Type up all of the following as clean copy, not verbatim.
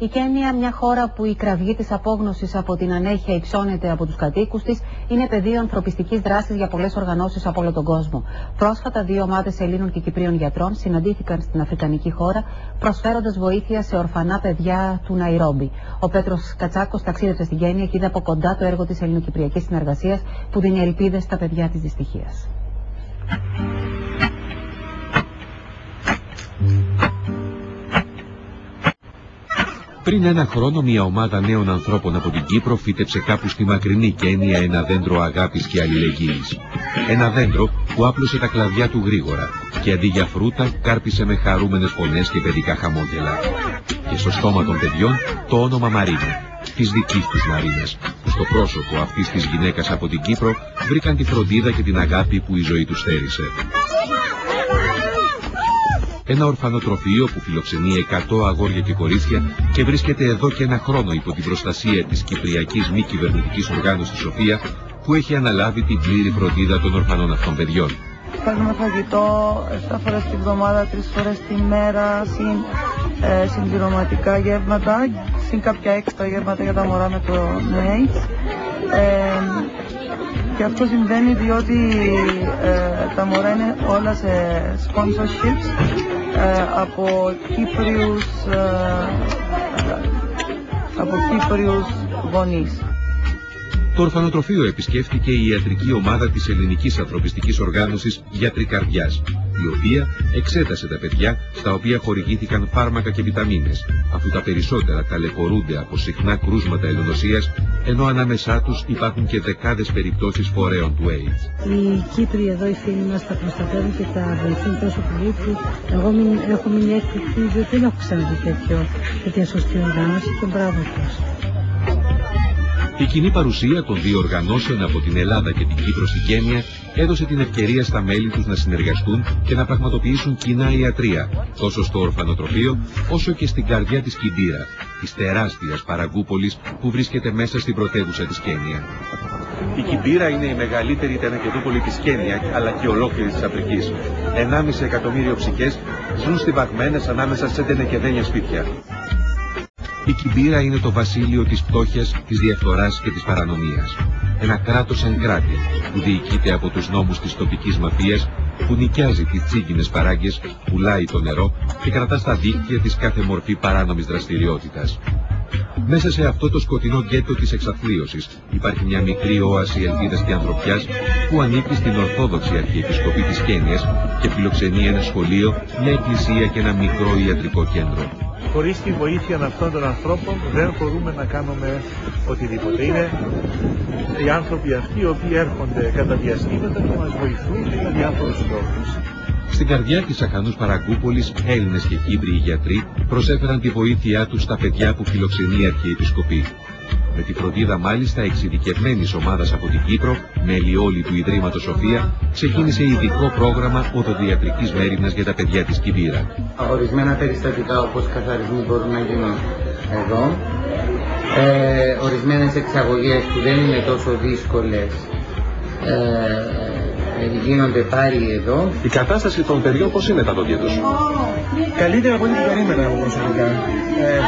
Η Κένια, μια χώρα που η κραυγή της απόγνωσης από την ανέχεια υψώνεται από τους κατοίκους της, είναι πεδίο ανθρωπιστικής δράσης για πολλές οργανώσεις από όλο τον κόσμο. Πρόσφατα, 2 ομάδες Ελλήνων και Κυπρίων γιατρών συναντήθηκαν στην Αφρικανική χώρα, προσφέροντας βοήθεια σε ορφανά παιδιά του Ναϊρόμπι. Ο Πέτρος Κατσάκος ταξίδεψε στην Κένια και είδε από κοντά το έργο της ελληνοκυπριακής συνεργασίας που δίνει ελπίδες στα παιδιά της δυστυχίας. Πριν ένα χρόνο, μια ομάδα νέων ανθρώπων από την Κύπρο φύτεψε κάπου στη μακρινή Κένια ένα δέντρο αγάπης και αλληλεγγύης. Ένα δέντρο που άπλωσε τα κλαδιά του γρήγορα και αντί για φρούτα κάρπισε με χαρούμενες φωνές και παιδικά χαμόγελα. Και στο στόμα των παιδιών το όνομα Μαρίνα, της δικής τους Μαρίνας, που στο πρόσωπο αυτής της γυναίκας από την Κύπρο βρήκαν τη φροντίδα και την αγάπη που η ζωή τους στέρισε. Ένα ορφανοτροφείο που φιλοξενεί 100 αγόρια και κορίτσια και βρίσκεται εδώ και ένα χρόνο υπό την προστασία της Κυπριακής μη κυβερνητικής οργάνωσης Σοφία, που έχει αναλάβει την πλήρη φροντίδα των ορφανών αυτών παιδιών. Παίρνουμε φαγητό 7 φορές τη βδομάδα, 3 φορές τη μέρα, συμπληρωματικά γεύματα, συν κάποια έξτρα γεύματα για τα μωρά με το AIDS. Και αυτό συμβαίνει διότι τα μωρά είναι όλα σε sponsorships από Κύπριους γονείς. Το ορφανοτροφείο επισκέφθηκε η ιατρική ομάδα της Ελληνικής Ανθρωπιστικής Οργάνωσης Γιατροί Καρδιάς, η οποία εξέτασε τα παιδιά στα οποία χορηγήθηκαν φάρμακα και βιταμίνες, αφού τα περισσότερα ταλαιπωρούνται από συχνά κρούσματα ελονοσίας, ενώ ανάμεσά τους υπάρχουν και δεκάδες περιπτώσεις φορέων του AIDS. Οι Κύπροι εδώ, οι φίλοι μας, τα προστατεύουν και τα βοηθούν τόσο πολύ που εγώ έχω μείνει έκπληκτη, διότι δεν έχω ξαναδεί τέτοια σωστή οργάνωση και μπράβο τους. Η κοινή παρουσία των 2 οργανώσεων από την Ελλάδα και την Κύπρο στην Κένια έδωσε την ευκαιρία στα μέλη τους να συνεργαστούν και να πραγματοποιήσουν κοινά ιατρία, τόσο στο ορφανοτροφείο όσο και στην καρδιά της Κιμπίρα, της τεράστιας Παραγκούπολης που βρίσκεται μέσα στην πρωτεύουσα της Κένια. Η Κιμπίρα είναι η μεγαλύτερη τενεκεδούπολη της Κένια, αλλά και ολόκληρης της Αφρικής. 1,5 εκατομμύριο ψυχές ζουν στιβαγμένες ανάμεσα σε τενεκεδένια σπίτια. Η Κιμπίρα είναι το βασίλειο της φτώχειας, της διαφθοράς και της παρανομίας. Ένα κράτος σαν κράτη που διοικείται από τους νόμους της τοπικής μαφίας, που νοικιάζει τις τσίγκινες παράγκες, πουλάει το νερό και κρατά στα δίκτυα της κάθε μορφή παράνομης δραστηριότητας. Μέσα σε αυτό το σκοτεινό γκέτο της εξαθλίωσης υπάρχει μια μικρή όαση ελπίδας και ανθρωπιάς που ανήκει στην Ορθόδοξη Αρχιεπισκοπή της Κένιας και φιλοξενεί ένα σχολείο, μια εκκλησία και ένα μικρό ιατρικό κέντρο. Χωρίς τη βοήθεια αυτών των ανθρώπων δεν μπορούμε να κάνουμε οτιδήποτε. Είναι οι άνθρωποι αυτοί οι οποίοι έρχονται κατά διαστήματα και μας βοηθούν με διάφορους τρόπους. Στην καρδιά της αχανούς Παραγκούπολης, Έλληνες και Κύπριοι γιατροί προσέφεραν τη βοήθειά τους στα παιδιά που φιλοξενεί η Αρχιεπισκοπή. Με τη φροντίδα μάλιστα εξειδικευμένης ομάδας από την Κύπρο, μέλη όλοι του Ιδρύματος Σοφία, ξεκίνησε ειδικό πρόγραμμα οδοντιατρικής μέριμνας για τα παιδιά της Κιμπίρα. Ορισμένα περιστατικά όπως καθαρισμοί μπορούν να γίνουν εδώ. Ορισμένες εξαγωγές που δεν είναι τόσο δύσκολες γίνονται πάλι εδώ. Η κατάσταση των παιδιών πώς είναι τα δόντια τους? Καλύτερα από ό,τι περίμενα εγώ προσωπικά.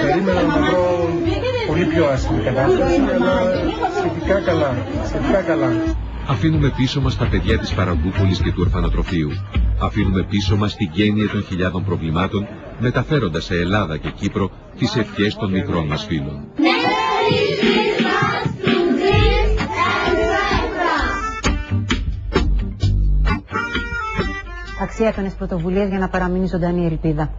Περίμενα να βρω πολύ πιο άσχημη κατάσταση, αλλά σχετικά καλά. Αφήνουμε πίσω μας τα παιδιά της Παραγκούπολης και του ορφανοτροφείου. Αφήνουμε πίσω μας την γένεια των χιλιάδων προβλημάτων, μεταφέροντας σε Ελλάδα και Κύπρο τις ευχές των μικρών μας φίλων. Αξιέπαινες πρωτοβουλίες για να παραμείνει ζωντανή η ελπίδα.